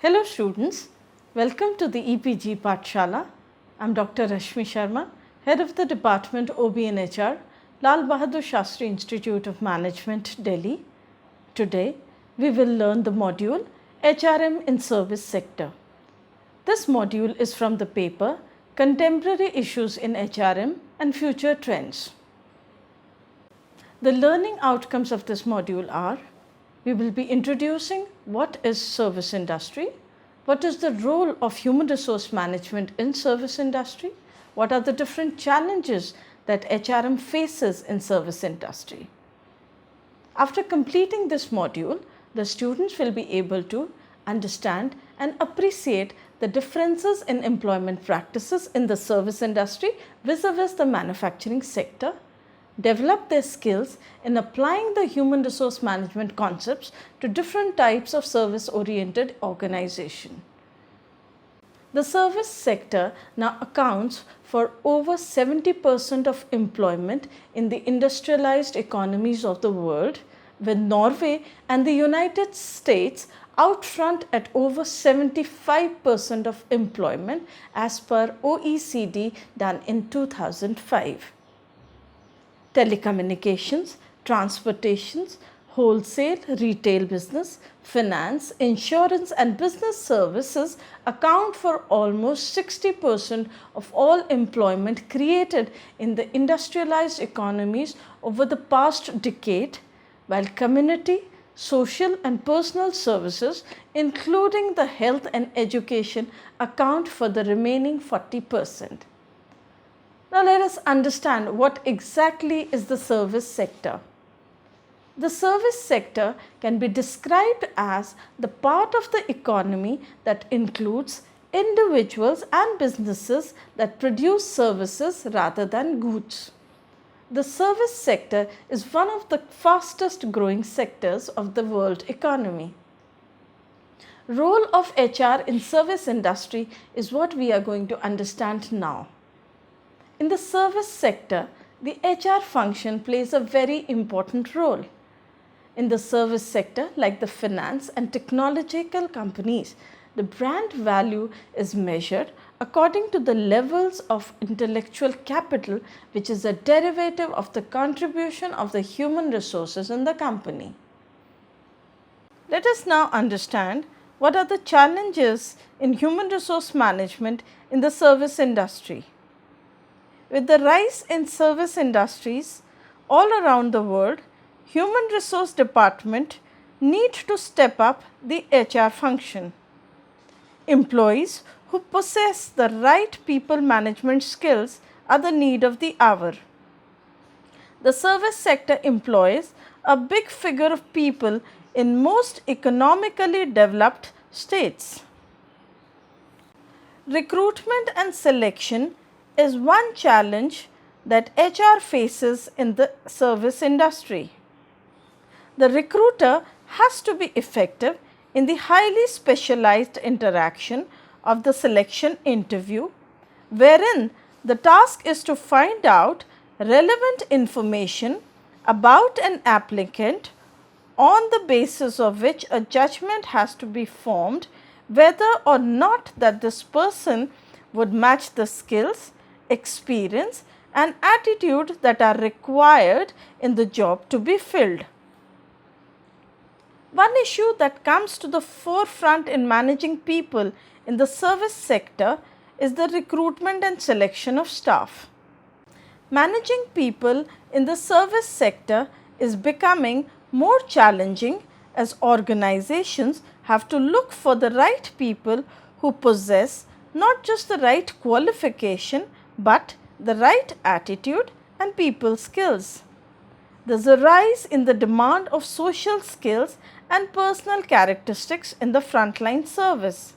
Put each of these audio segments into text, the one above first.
Hello students, welcome to the EPG Pathshala. I am Dr. Rashmi Sharma, Head of the Department OB and HR, Lal Bahadur Shastri Institute of Management, Delhi. Today, we will learn the module HRM in Service Sector. This module is from the paper Contemporary Issues in HRM and Future Trends. The learning outcomes of this module are: we will be introducing what is service industry, what is the role of human resource management in service industry, what are the different challenges that HRM faces in service industry. After completing this module, the students will be able to understand and appreciate the differences in employment practices in the service industry vis-a-vis the manufacturing sector, develop their skills in applying the human resource management concepts to different types of service-oriented organization. The service sector now accounts for over 70% of employment in the industrialized economies of the world, with Norway and the United States out front at over 75% of employment as per OECD done in 2005. Telecommunications, transportations, wholesale, retail business, finance, insurance and business services account for almost 60% of all employment created in the industrialized economies over the past decade, while community, social and personal services, including the health and education, account for the remaining 40%. Now let us understand what exactly is the service sector. The service sector can be described as the part of the economy that includes individuals and businesses that produce services rather than goods. The service sector is one of the fastest growing sectors of the world economy. Role of HR in service industry is what we are going to understand now. In the service sector, the HR function plays a very important role. In the service sector, like the finance and technological companies, the brand value is measured according to the levels of intellectual capital, which is a derivative of the contribution of the human resources in the company. Let us now understand what are the challenges in human resource management in the service industry. With the rise in service industries all around the world, human resource department need to step up the HR function. Employees who possess the right people management skills are the need of the hour. The service sector employs a big figure of people in most economically developed states. Recruitment and selection is one challenge that HR faces in the service industry. The recruiter has to be effective in the highly specialized interaction of the selection interview, wherein the task is to find out relevant information about an applicant on the basis of which a judgment has to be formed whether or not that this person would match the skills, experience and attitude that are required in the job to be filled. One issue that comes to the forefront in managing people in the service sector is the recruitment and selection of staff. Managing people in the service sector is becoming more challenging as organizations have to look for the right people who possess not just the right qualification but the right attitude and people skills. There is a rise in the demand of social skills and personal characteristics in the frontline service.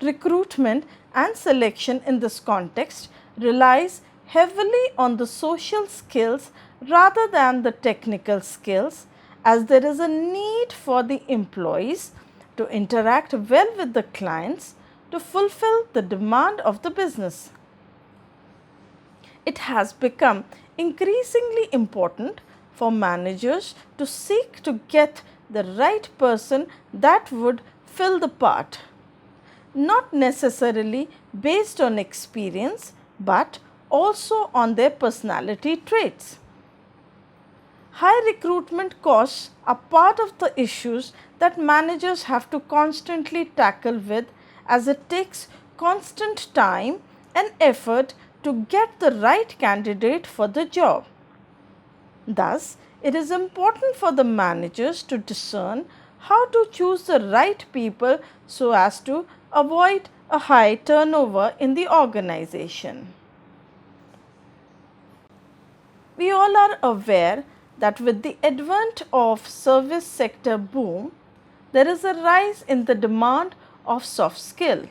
Recruitment and selection in this context relies heavily on the social skills rather than the technical skills, as there is a need for the employees to interact well with the clients to fulfill the demand of the business. It has become increasingly important for managers to seek to get the right person that would fill the part, not necessarily based on experience but also on their personality traits. High recruitment costs are part of the issues that managers have to constantly tackle with, as it takes constant time and effort to get the right candidate for the job. Thus, it is important for the managers to discern how to choose the right people so as to avoid a high turnover in the organization. We all are aware that with the advent of service sector boom, there is a rise in the demand of soft skill.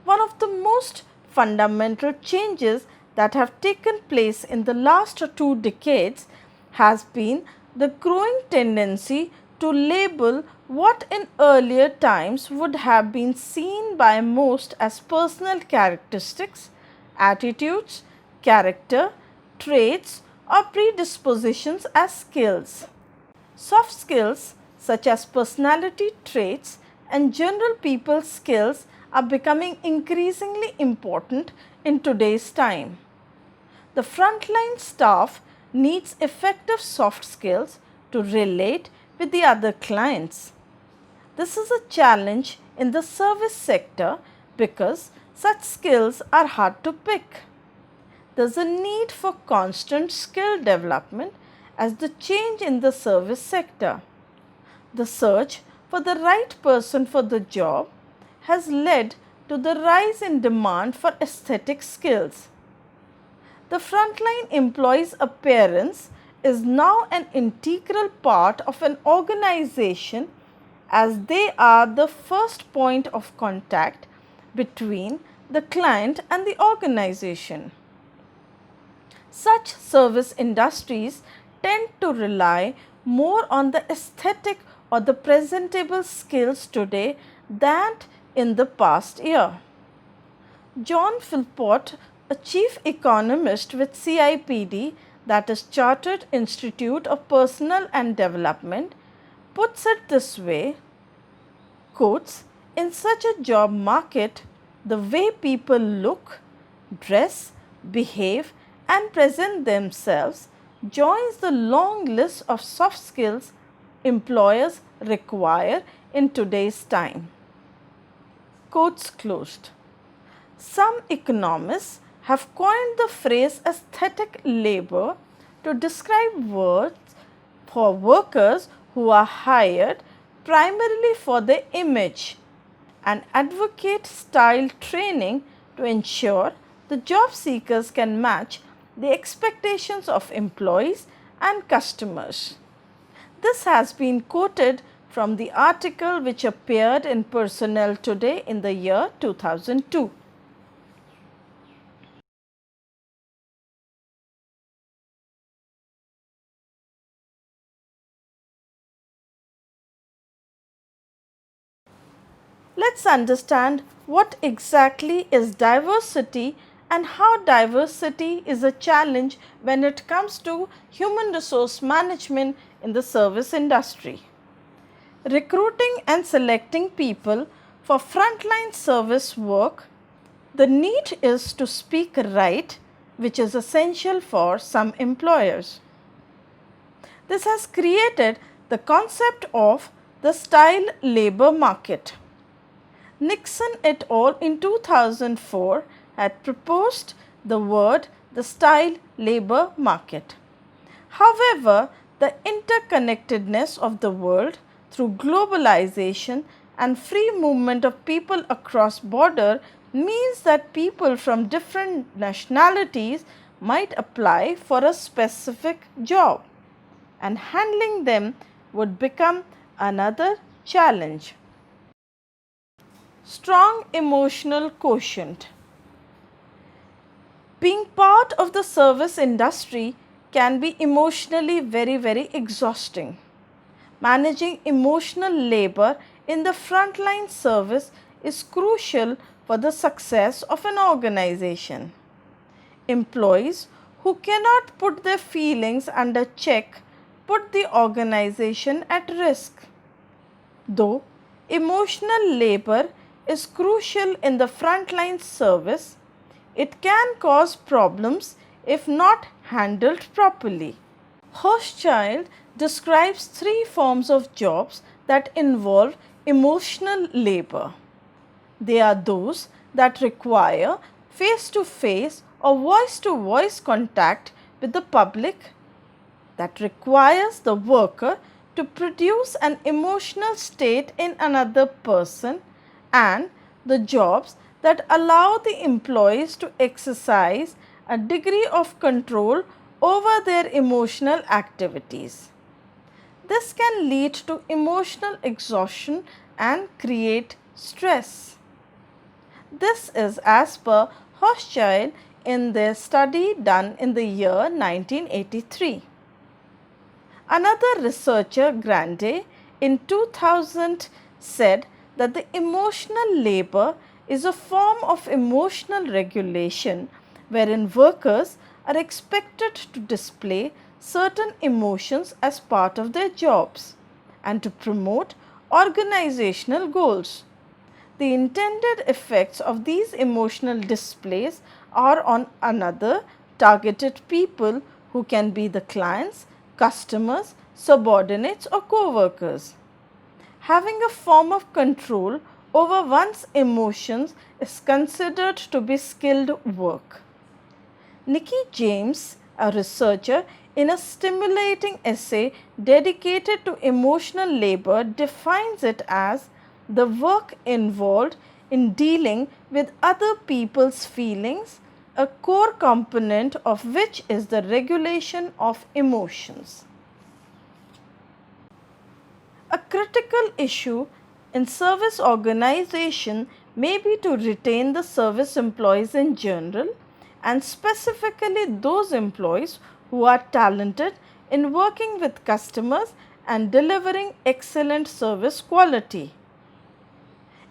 One of the most fundamental changes that have taken place in the last 2 decades has been the growing tendency to label what in earlier times would have been seen by most as personal characteristics, attitudes, character, traits or predispositions as skills. Soft skills such as personality traits and general people skills are becoming increasingly important in today's time. The frontline staff needs effective soft skills to relate with the other clients. This is a challenge in the service sector because such skills are hard to pick. There is a need for constant skill development as the change in the service sector. The search for the right person for the job has led to the rise in demand for aesthetic skills. The frontline employee's appearance is now an integral part of an organization, as they are the first point of contact between the client and the organization. Such service industries tend to rely more on the aesthetic or the presentable skills today than in the past year. John Philpott, a chief economist with CIPD, that is Chartered Institute of Personnel and Development, puts it this way, quotes, "In such a job market, the way people look, dress, behave and present themselves joins the long list of soft skills employers require in today's time." Quotes closed. Some economists have coined the phrase aesthetic labor to describe words for workers who are hired primarily for their image and advocate style training to ensure the job seekers can match the expectations of employees and customers. This has been quoted from the article which appeared in Personnel Today in the year 2002. Let's understand what exactly is diversity and how diversity is a challenge when it comes to human resource management in the service industry. Recruiting and selecting people for frontline service work, the need is to speak right, which is essential for some employers. This has created the concept of the style labor market. Nixon et al. In 2004 had proposed the word the style labor market. However, the interconnectedness of the world through globalization and free movement of people across border means that people from different nationalities might apply for a specific job, and handling them would become another challenge. Strong emotional quotient. Being part of the service industry can be emotionally very exhausting. Managing emotional labor in the frontline service is crucial for the success of an organization. Employees who cannot put their feelings under check put the organization at risk. Though emotional labor is crucial in the frontline service. It can cause problems if not handled properly. Hochschild describes three forms of jobs that involve emotional labor. They are those that require face-to-face or voice-to-voice contact with the public, that requires the worker to produce an emotional state in another person, and the jobs that allow the employees to exercise a degree of control over their emotional activities. This can lead to emotional exhaustion and create stress. This is as per Hochschild in their study done in the year 1983. Another researcher, Grande, in 2000 said that the emotional labor is a form of emotional regulation wherein workers are expected to display certain emotions as part of their jobs and to promote organizational goals. The intended effects of these emotional displays are on another targeted people who can be the clients, customers, subordinates or co-workers. Having a form of control over one's emotions is considered to be skilled work. Nikki James, a researcher, in a stimulating essay dedicated to emotional labor, defines it as the work involved in dealing with other people's feelings, a core component of which is the regulation of emotions. A critical issue in service organization may be to retain the service employees in general and specifically those employees who are talented in working with customers and delivering excellent service quality.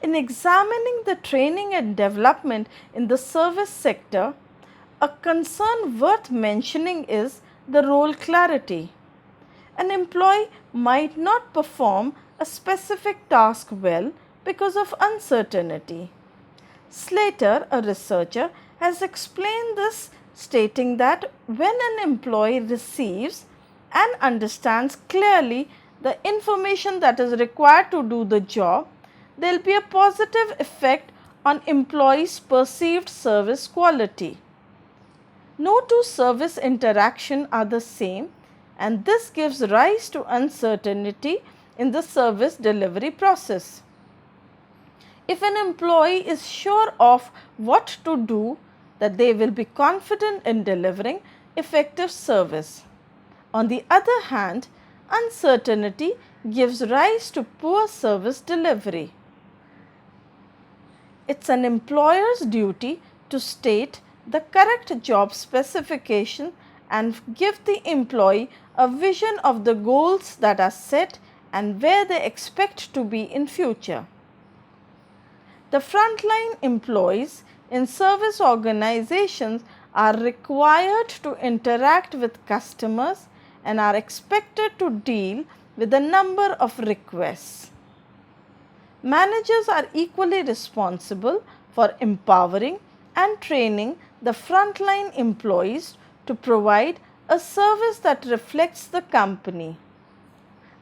In examining the training and development in the service sector, a concern worth mentioning is the role clarity. An employee might not perform a specific task well because of uncertainty. Slater, a researcher, has explained this, stating that when an employee receives and understands clearly the information that is required to do the job, there will be a positive effect on employees' perceived service quality. No two service interactions are the same, and this gives rise to uncertainty in the service delivery process. If an employee is sure of what to do, that they will be confident in delivering effective service. On the other hand, uncertainty gives rise to poor service delivery. It's an employer's duty to state the correct job specification and give the employee a vision of the goals that are set and where they expect to be in future. The frontline employees in service organizations are required to interact with customers and are expected to deal with a number of requests. Managers are equally responsible for empowering and training the frontline employees to provide a service that reflects the company.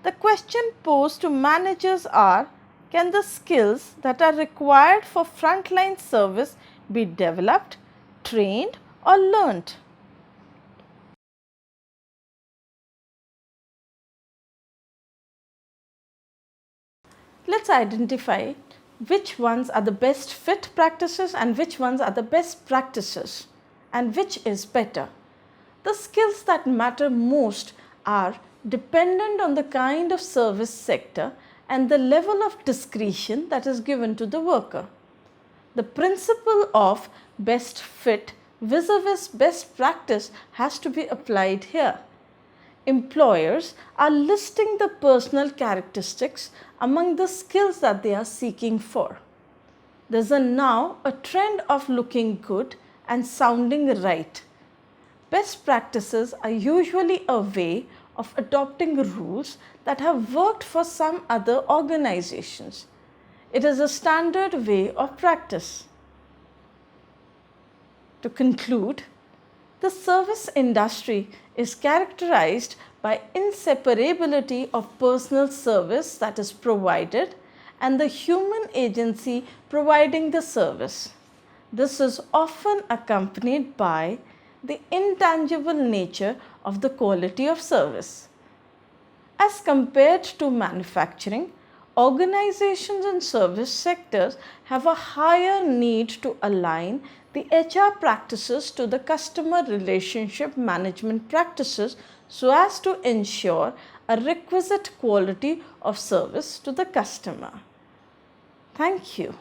The question posed to managers are, can the skills that are required for frontline service be developed, trained or learnt? Let's identify which ones are the best fit practices and which ones are the best practices and which is better. The skills that matter most are dependent on the kind of service sector and the level of discretion that is given to the worker. The principle of best fit vis-a-vis best practice has to be applied here. Employers are listing the personal characteristics among the skills that they are seeking for. There's now a trend of looking good and sounding right. Best practices are usually a way of adopting rules that have worked for some other organizations. It is a standard way of practice. To conclude, the service industry is characterized by inseparability of personal service that is provided and the human agency providing the service. This is often accompanied by the intangible nature of the quality of service. As compared to manufacturing, organizations in service sectors have a higher need to align the HR practices to the customer relationship management practices so as to ensure a requisite quality of service to the customer. Thank you.